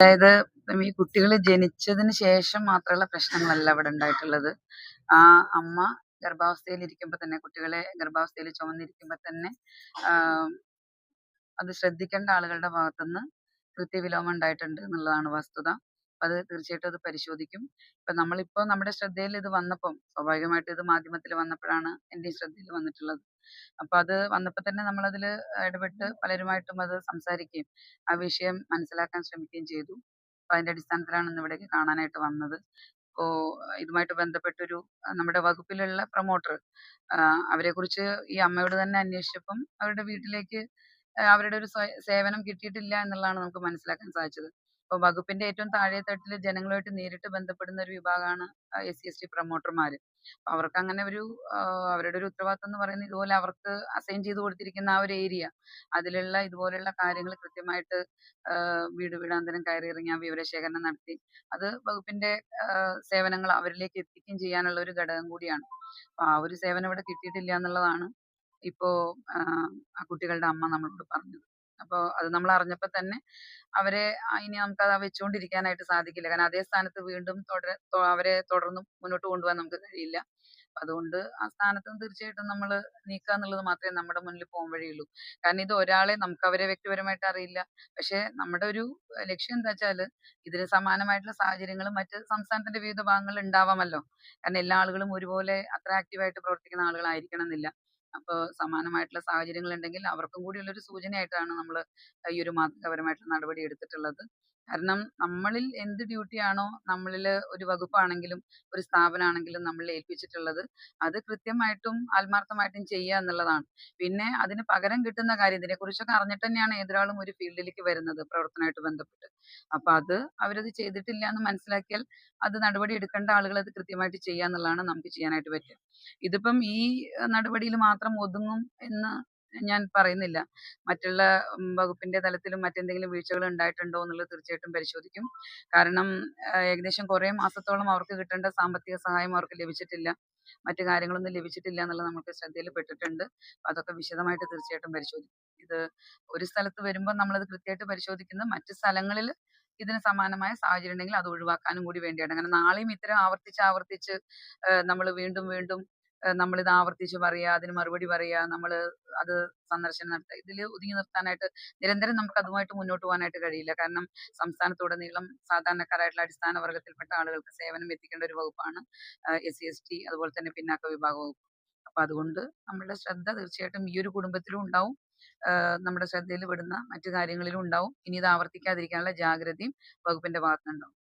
അതായത് ഈ കുട്ടികൾ ജനിച്ചതിന് ശേഷം മാത്രമുള്ള പ്രശ്നങ്ങളല്ല ഇവിടെ ഉണ്ടായിട്ടുള്ളത്. ആ അമ്മ ഗർഭാവസ്ഥയിലിരിക്കുമ്പോ തന്നെ കുട്ടികളെ ഗർഭാവസ്ഥയിൽ ചുമന്നിരിക്കുമ്പോ തന്നെ ആഹ് അത് ശ്രദ്ധിക്കേണ്ട ആളുകളുടെ ഭാഗത്തുനിന്ന് കൃത്യവിലോപം ഉണ്ടായിട്ടുണ്ട് എന്നുള്ളതാണ് വസ്തുത. അത് തീർച്ചയായിട്ടും അത് പരിശോധിക്കും. നമ്മളിപ്പോ നമ്മുടെ ശ്രദ്ധയിൽ ഇത് വന്നപ്പം സ്വാഭാവികമായിട്ടും ഇത് മാധ്യമത്തിൽ വന്നപ്പോഴാണ് എന്റെയും ശ്രദ്ധയിൽ വന്നിട്ടുള്ളത്. അപ്പൊ അത് വന്നപ്പോ തന്നെ നമ്മളതില് ഇടപെട്ട് പലരുമായിട്ടും അത് സംസാരിക്കുകയും ആ വിഷയം മനസ്സിലാക്കാൻ ശ്രമിക്കുകയും ചെയ്തു. അപ്പൊ അതിന്റെ അടിസ്ഥാനത്തിലാണ് ഇന്ന് ഇവിടേക്ക് കാണാനായിട്ട് വന്നത്. ഇപ്പോ ഇതുമായിട്ട് ബന്ധപ്പെട്ടൊരു നമ്മുടെ വകുപ്പിലുള്ള പ്രൊമോട്ടർ അവരെക്കുറിച്ച് ഈ അമ്മയോട് തന്നെ അന്വേഷിച്ചപ്പം അവരുടെ വീട്ടിലേക്ക് അവരുടെ ഒരു സേവനം കിട്ടിയിട്ടില്ല എന്നുള്ളതാണ് നമുക്ക് മനസ്സിലാക്കാൻ സാധിച്ചത്. ഇപ്പൊ വകുപ്പിന്റെ ഏറ്റവും താഴെ തട്ടില് ജനങ്ങളുമായിട്ട് നേരിട്ട് ബന്ധപ്പെടുന്ന ഒരു വിഭാഗമാണ് SC/ST പ്രൊമോട്ടർമാര്. അവർക്ക് അങ്ങനെ ഒരു അവരുടെ ഒരു ഉത്തരവാദിത്തം എന്ന് പറയുന്നത് ഇതുപോലെ അവർക്ക് അസൈൻ ചെയ്ത് കൊടുത്തിരിക്കുന്ന ആ ഒരു ഏരിയ അതിലുള്ള ഇതുപോലുള്ള കാര്യങ്ങൾ കൃത്യമായിട്ട് വീട് വീടാന്തരം കയറിയിറങ്ങി ആ വിവരശേഖരണം നടത്തി അത് വകുപ്പിന്റെ സേവനങ്ങൾ അവരിലേക്ക് എത്തിക്കുകയും ചെയ്യാനുള്ള ഒരു ഘടകം കൂടിയാണ്. അപ്പൊ ആ ഒരു സേവനം ഇവിടെ കിട്ടിയിട്ടില്ല എന്നുള്ളതാണ് ഇപ്പോ ആ കുട്ടികളുടെ അമ്മ നമ്മളോട് പറഞ്ഞത്. അപ്പൊ അത് നമ്മൾ അറിഞ്ഞപ്പോ തന്നെ അവരെ ഇനി നമുക്കത് വെച്ചുകൊണ്ടിരിക്കാനായിട്ട് സാധിക്കില്ല. കാരണം അതേ സ്ഥാനത്ത് വീണ്ടും അവരെ തുടർന്ന് മുന്നോട്ട് കൊണ്ടുപോകാൻ നമുക്ക് കഴിയില്ല. അതുകൊണ്ട് ആ സ്ഥാനത്ത് നിന്ന് തീർച്ചയായിട്ടും നമ്മള് നീക്കുക എന്നുള്ളത് മാത്രമേ നമ്മുടെ മുന്നിൽ പോകാൻ വഴിയുള്ളൂ. കാരണം ഇത് ഒരാളെ നമുക്ക് അവരെ വ്യക്തിപരമായിട്ട് അറിയില്ല. പക്ഷെ നമ്മുടെ ഒരു ലക്ഷ്യം എന്താ വെച്ചാല് ഇതിന് സമാനമായിട്ടുള്ള സാഹചര്യങ്ങൾ മറ്റ് സംസ്ഥാനത്തിന്റെ വിവിധ ഭാഗങ്ങളിൽ ഉണ്ടാവാമല്ലോ. കാരണം എല്ലാ ആളുകളും ഒരുപോലെ അത്ര ആക്റ്റീവായിട്ട് പ്രവർത്തിക്കുന്ന ആളുകളായിരിക്കണം എന്നില്ല. അപ്പൊ സമാനമായിട്ടുള്ള സാഹചര്യങ്ങൾ ഉണ്ടെങ്കിൽ അവർക്കും കൂടിയുള്ള ഒരു സൂചനയായിട്ടാണ് നമ്മള് ഈ ഒരു മാതൃകാപരമായിട്ടുള്ള നടപടി എടുത്തിട്ടുള്ളത്. കാരണം നമ്മളിൽ എന്ത് ഡ്യൂട്ടിയാണോ നമ്മളില് ഒരു വകുപ്പാണെങ്കിലും ഒരു സ്ഥാപനാണെങ്കിലും നമ്മളിൽ ഏൽപ്പിച്ചിട്ടുള്ളത് അത് കൃത്യമായിട്ടും ആത്മാർത്ഥമായിട്ടും ചെയ്യുക എന്നുള്ളതാണ്. പിന്നെ അതിന് പകരം കിട്ടുന്ന കാര്യം ഇതിനെക്കുറിച്ചൊക്കെ അറിഞ്ഞിട്ട് തന്നെയാണ് ഏതൊരാളും ഒരു ഫീൽഡിലേക്ക് വരുന്നത് പ്രവർത്തനമായിട്ട് ബന്ധപ്പെട്ട്. അപ്പൊ അത് അവരത് ചെയ്തിട്ടില്ല എന്ന് മനസ്സിലാക്കിയാൽ അത് നടപടി എടുക്കേണ്ട ആളുകൾ അത് കൃത്യമായിട്ട് ചെയ്യുക എന്നുള്ളതാണ് നമുക്ക് ചെയ്യാനായിട്ട് പറ്റുക. ഇതിപ്പം ഈ നടപടിയിൽ മാത്രം ഒതുങ്ങും എന്ന് ഞാൻ പറയുന്നില്ല. മറ്റുള്ള വകുപ്പിന്റെ തലത്തിലും മറ്റെന്തെങ്കിലും വീഴ്ചകൾ ഉണ്ടായിട്ടുണ്ടോ എന്നുള്ളത് തീർച്ചയായിട്ടും പരിശോധിക്കും. കാരണം ഏകദേശം കുറേ മാസത്തോളം അവർക്ക് കിട്ടേണ്ട സാമ്പത്തിക സഹായം അവർക്ക് ലഭിച്ചിട്ടില്ല. മറ്റു കാര്യങ്ങളൊന്നും ലഭിച്ചിട്ടില്ല എന്നുള്ളത് നമുക്ക് ശ്രദ്ധയിൽ പെട്ടിട്ടുണ്ട്. അതൊക്കെ വിശദമായിട്ട് തീർച്ചയായിട്ടും പരിശോധിക്കും. ഇത് ഒരു സ്ഥലത്ത് വരുമ്പോൾ നമ്മളത് കൃത്യമായിട്ട് പരിശോധിക്കുന്നത് മറ്റ് സ്ഥലങ്ങളിൽ ഇതിന് സമാനമായ സാഹചര്യം ഉണ്ടെങ്കിൽ അത് ഒഴിവാക്കാനും കൂടി വേണ്ടിയാണ്. കാരണം നാളെയും ഇത്തരം ആവർത്തിച്ച് ആവർത്തിച്ച് നമ്മള് വീണ്ടും വീണ്ടും നമ്മളിത് ആവർത്തിച്ച് പറയാ, അതിന് മറുപടി പറയാ, നമ്മള് അത് സന്ദർശനം നടത്തുക. ഇതില് ഒതുങ്ങി നിർത്താനായിട്ട് നിരന്തരം നമുക്ക് അതുമായിട്ട് മുന്നോട്ട് പോകാനായിട്ട് കഴിയില്ല. കാരണം സംസ്ഥാനത്തുടനീളം സാധാരണക്കാരായിട്ടുള്ള അടിസ്ഥാന വർഗ്ഗത്തിൽപ്പെട്ട ആളുകൾക്ക് സേവനം എത്തിക്കേണ്ട ഒരു വകുപ്പാണ് SC/ST അതുപോലെ തന്നെ പിന്നാക്ക വിഭാഗ വകുപ്പ്. അപ്പൊ അതുകൊണ്ട് നമ്മളുടെ ശ്രദ്ധ തീർച്ചയായിട്ടും ഈ ഒരു കുടുംബത്തിലും ഉണ്ടാവും. നമ്മുടെ ശ്രദ്ധയിൽ വിടുന്ന മറ്റു കാര്യങ്ങളിലും ഉണ്ടാവും. ഇനി ഇത് ആവർത്തിക്കാതിരിക്കാനുള്ള ജാഗ്രതയും വകുപ്പിന്റെ ഭാഗത്തുനിന്നുണ്ടാവും.